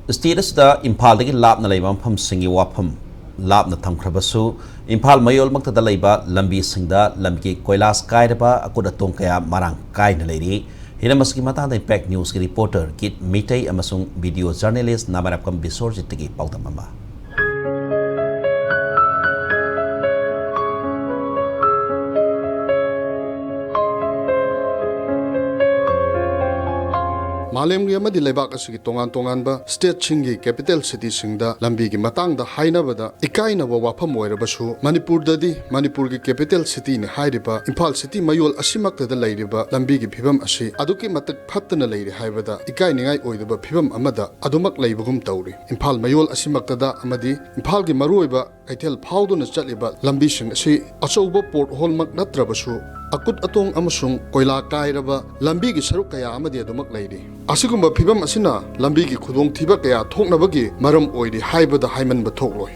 Status Impal Lapna Labam Pum Singi Wapum Lapna Tamkrabasu, Impal Mayol Makta Laba, Lambi Singda, Lambi Koilas Kaidaba, Akuda Tonkaya Marang Kain Lady, Hinamaskimata Impact News reporter, Kit Mitei Amasung video journalist Namarapam Bisorji Tiki Pautamama. Malam gi amadi lebak asigi tongan ba state chingi capital city singda lambi gi matang da haina bada ikai na wafam oirabasu Manipur dadi Manipur gi capital city ni hairiba Imphal city mayol asimak da lairiba lambi gi phibam asi aduki matak phattana leiri haibada ikai ningai oidaba phibam amada adumak leibugum tawri Imphal mayol asimak da amadi Imphal gi maruiba kaithel phawduna chatliba lambi sing asi achouba port hall mak natrabasu Akut atong amasung koila kairaba lambi gi saruk kaya amadi adumak leiri asigumba phibam asina lambi gi khudong thiba kaya thoknabagi maram oidi haibada haiman ba thokloi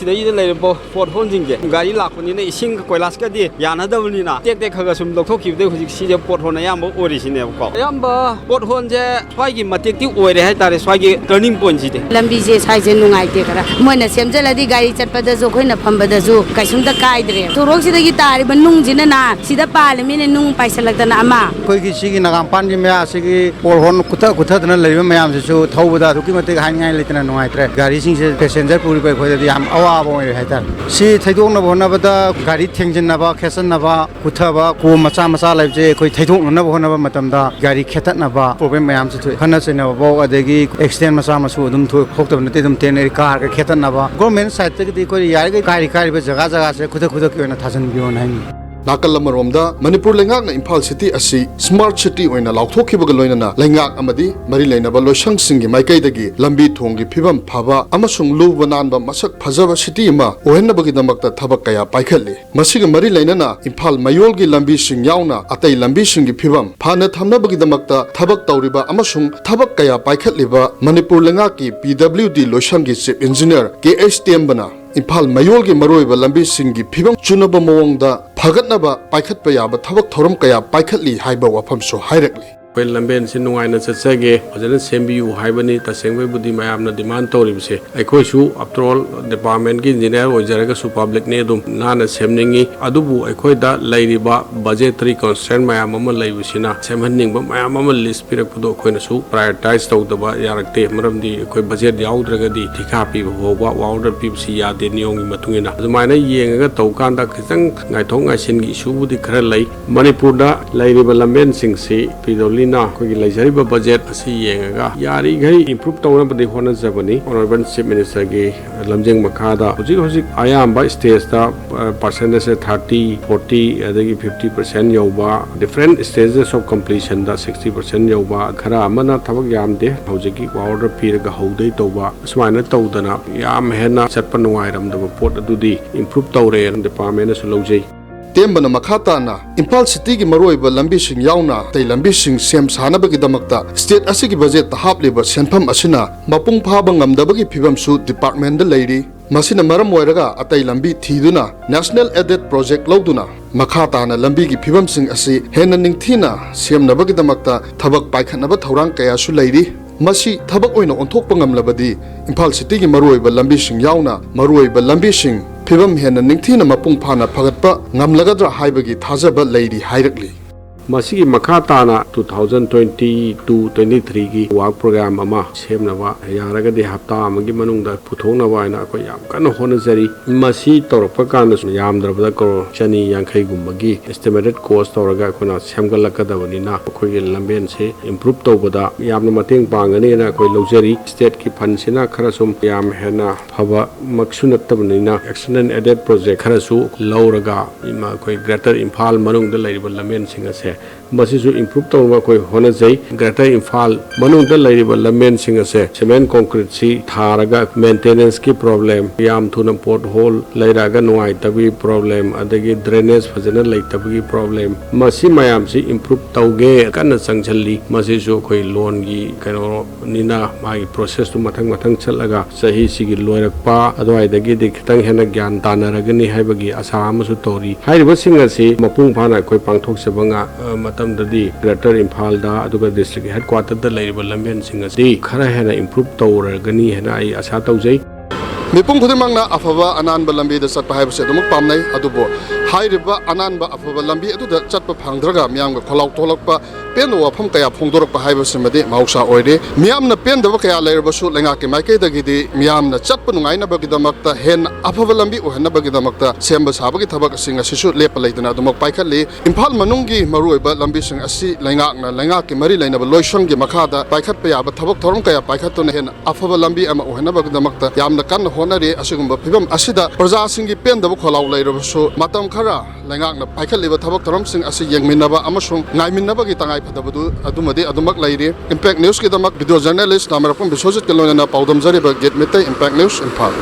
Sidai leirbo port honjinge gari lakuni na ising koilas ka di yanadabni na tek tek khaga sum lokthokib de hujik sije port hon ayam orisine ko ayamba port hon je swai gi matek ti oire hai tare swai gi turning point ji de lambi je sai je nungai te kara moina semjaladi gari chatpada jo khoina phambada jo kaisum da kaidre turok sida gi tari ban nung jina na sida pale mine nung paisalakda na ama koi gi sigi nagam pan gi mya sigi port hon kutha dana leiba mayam je so thobada ruki matek hai ngai letna nungai tre gari sing se passenger puri pai khoi da yam Si Taidong Nabonabada, Gari Tingjin Naba, Kessan Naba, Kutaba, Ku Macha Masa Live, Taidong Nabonaba Matamda, Gari Ketat Naba, Problem Mayam to Hanas in a Bow, Adegi, extend Masama Sudum to Hokta Natum Teneri Car, Ketan Naba, Government side the Yaga, Gari Kari, Gaza, Kuta and Tasan Bion. Nakalamaromda, Manipur Lengak na Imphal City asi Smart City oina lauthokibaga loinana Lengak amadi Mari Lainaba Loisang Singi Maikaidagi Lambi Thongi Phibam Phaba amasung luba nanba masak phajaba city ma ohenabagi damakta thabak kaya paikhatli masiga Mari Lainana Imphal Mayolgi Lambi Sing yauna atai Lambi Singi Phibam phana thamnabagi damakta thabak tawriba amasung thabak kaya paikhatliba Manipur Lengak ki PWD Loisanggi Chief Engineer KSTM bana Imphal Mayolgi maroiba lambi singi phibam chunaba mawangda phagatnaba paikhatpa yaba thabak thoram kaya paikhatli haiba wafamso hairakli When Lamben Sinuina Sage, President Sembu, Hibani, Tasengwe Budi Mayamna demand Toribse. I question after all, Department Engineer or Jaraga Public Nedum, Nana Semningi, Adubu, Equida, Lady Ba, budgetary concern Mayamama Lavisina, Semhanding, but Mayamama list Pirapudo Quenasu, prioritized out the Yarakte, Maram the budget, the Outragadi, Tikapi, Wouter Pipsia, the Nyong Matuna. The minor Yang Tokanda Kitang, Natonga Singi, Shu, the Krelay, Manipurda, Lady Balamben Sing Se, Pidoli. Koi laizariba budget asi yengaga yari gai improve tawna badi hona zabani honorable chief minister gi lamjeng makada hojik ayamba stage da percentage 30 40 adagi 50% yoba different stages of completion da 60% yoba khara amana thabak yamde hojiki order piraga hodai toba smaina tawdana yam hena chatpa nuairam da pot adudi improve tawre department su lojai Tembana Makhatana, Imphal City ki maroiba lambi sing yauna, tay lambi sing sem sanabagi damakta, state asigi budget hapliba senpam asina, mapung phabang ngamdabagi phibam su department da leiri, masina maram oiraga atay lambi thiduna, National Aided Project lauduna, Makhatana lambi ki phibam sing asi hena ningthina, sem nabagi damakta, thabak paikhatnaba thorang kaya su leiri, Masi thabak oina onthokpa ngamlabadi, Imphal City ki maroiba lambi sing yauna, maroiba lambi sing Phibam hena ningthina mapung phana phagatpa ngamlagadra haibagi thajaba leiri hairakli Masigi Makhatana 2022-23 ki work program ama semnaba yaraga de hafta amagi manungda puthonaba ina ko yam kana honajari masi torpa kana yamdrabada ko chani yankhai gumbagi estimated cost toraga kona semgalakadabani na ko ge lamben se improve tobada yamna mateng pangani na ko lojari state ki fund sina kharasum yam hena phaba maksunattabani na excellent aided project kharasu lauraga ima ko greater Imphal manungda leiriba lamben singa se Masisu improve tawma koi honajai Greater Imphal manungda leiriba lamben singa se cement concrete si tharaga maintenance ki problem yam thuna pothole leiraga nuai tabi problem adagi drainage fajana leitabi problem masi mayam si improve tawge kana changchalli masisu koi loan gi kano nina mai process tu mathang chalaga sahi sigi loirakpa adwai dagi de khitang hena gyan tanaragani haibagi asa amasu tori hairiba singa si mapung phana koi pangthok sebanga ꯃꯇꯝꯗꯗꯤ greater ꯏꯝꯐꯥꯜꯗ ꯑꯗꯨꯒ district ꯍꯦꯗꯀ꯭ꯋꯥꯇꯔꯗ ꯂꯩꯔꯤꯕ ꯂꯝꯕꯦꯟꯁꯤꯡ ꯑꯁꯤ ꯈꯔ ꯍꯦꯟꯅ improve ꯇꯧꯔꯒꯅꯤ ꯍꯥꯏꯅ ꯑꯩ ꯑꯁꯥ ꯇꯧꯖꯩ ꯃꯤꯄꯨꯝ ꯈꯨꯗꯤꯡꯃꯛꯅ ꯑꯐꯕ ꯑꯅꯥꯟꯕ ꯂꯝꯕꯤꯗ ꯆꯠꯄ ꯍꯥꯏꯕꯁꯤ ꯑꯗꯨꯃꯛ ꯄꯥꯝꯅꯩ ꯑꯗꯨꯕꯨ ꯍꯥꯏꯔꯤꯕ ꯑꯅꯥꯟꯕ ꯑꯐꯕ ꯂꯝꯕꯤ ꯑꯗꯨꯗ ꯆꯠꯄ ꯐꯪꯗ꯭ꯔꯒ ꯃꯤꯌꯥꯝꯒ ꯈꯣꯜꯂꯥꯎ ꯊꯣꯛꯂꯛꯄ ꯄꯦꯟꯗꯕ ꯋꯥꯐꯝ ꯀꯌꯥ ꯐꯣꯡꯗꯣꯔꯛꯄ ꯍꯥꯏꯕꯁꯤꯃꯗꯤ ꯃꯍꯧꯁꯥ ꯑꯣꯏꯔꯦ ꯃꯤꯌꯥꯝꯅ ꯄꯦꯟꯗꯕ ꯀꯌꯥ ꯂꯩꯔꯕꯁꯨ ꯂꯩꯉꯥꯛꯀꯤ ꯃꯥꯏꯀꯩꯗꯒꯤꯗꯤ ꯃꯤꯌꯥꯝꯅ ꯆꯠꯄ ꯅꯨꯡꯉꯥꯏꯅꯕꯒꯤꯗꯃꯛꯇ ꯍꯦꯟꯅ ꯑꯐꯕ ꯂꯝꯕꯤ ꯑꯣꯏꯍꯟꯅꯕꯒꯤꯗꯃꯛꯇ ꯁꯦꯝꯕ ꯁꯥꯕꯒꯤ ꯊꯕꯛꯁꯤꯡ ꯑꯁꯤꯁꯨ ꯂꯦꯞꯄ ꯂꯩꯇꯅ ꯑꯗꯨꯃꯛ ꯄꯥꯏꯈꯠꯂꯤ ꯏꯝꯐꯥꯜ ꯃꯅꯨꯡꯒꯤ ꯃꯔꯨꯑꯣꯏꯕ ꯂꯝꯕꯤꯁꯤꯡ ꯑꯁꯤ ꯂꯩꯉꯥꯛꯀꯤ ꯃꯔꯤ ꯂꯩꯅꯕ ꯂꯣꯏꯁꯪꯒꯤ ꯃꯈꯥꯗ ꯄꯥꯏꯈꯠꯄ ꯌꯥꯕ ꯊꯕꯛ ꯊꯧꯔꯝ ꯀꯌా ꯄꯥꯏꯈꯠꯇꯨꯅ ꯍꯦꯟꯅ ꯑꯐꯕ ꯂꯝꯕꯤ ꯑꯃ ꯑꯣꯏꯍꯟꯅꯕꯒꯤꯗꯃꯛꯇ ꯌꯥꯝꯅ ꯀꯟꯅ ꯍꯣꯠꯅꯔꯤ ꯑꯁꯤꯒꯨꯝꯕ ꯐꯤꯚꯝ ꯑꯁꯤꯗ ꯄ꯭ꯔꯖꯥꯁꯤꯡꯒꯤ ꯄꯦꯟꯗꯕ ꯈꯣꯜꯂꯥꯎ ꯂꯩꯔꯕꯁꯨ ꯃꯇꯝ ꯈꯔ ꯂꯩꯉꯥꯛꯅ ꯄꯥꯏꯈꯠꯂꯤꯕ ꯊꯕꯛ ꯊꯧꯔꯝꯁꯤꯡ ꯑꯁꯤ ꯌꯦꯡꯃꯤꯟꯅꯕ ꯑꯃꯁꯨꯡ ꯉꯥꯏꯃꯤꯟꯅꯕꯒꯤ ꯇꯉꯥꯏꯐꯗꯕꯗꯨ ꯑꯗꯨꯃꯗꯤ ꯑꯗꯨꯃꯛ ꯂꯩꯔꯤ ꯏꯝꯄꯦꯛ ꯅ꯭ꯌꯨꯁꯀꯤꯗꯃꯛ ꯚꯤꯗꯤꯑꯣ ꯖꯔꯅꯦꯂꯤꯁ ꯅꯥꯃꯔꯛꯄꯝ ꯕꯤꯁ꯭ꯋꯖꯤꯠꯀ ꯂꯣꯏꯅꯅ ꯄꯥꯎꯗꯝꯖꯔꯤꯕ ꯒꯦꯠ ꯃꯤꯠꯇꯩ ꯏꯝꯄꯦꯛ ꯅ꯭ꯌꯨꯁ ꯏꯝꯐꯥꯜ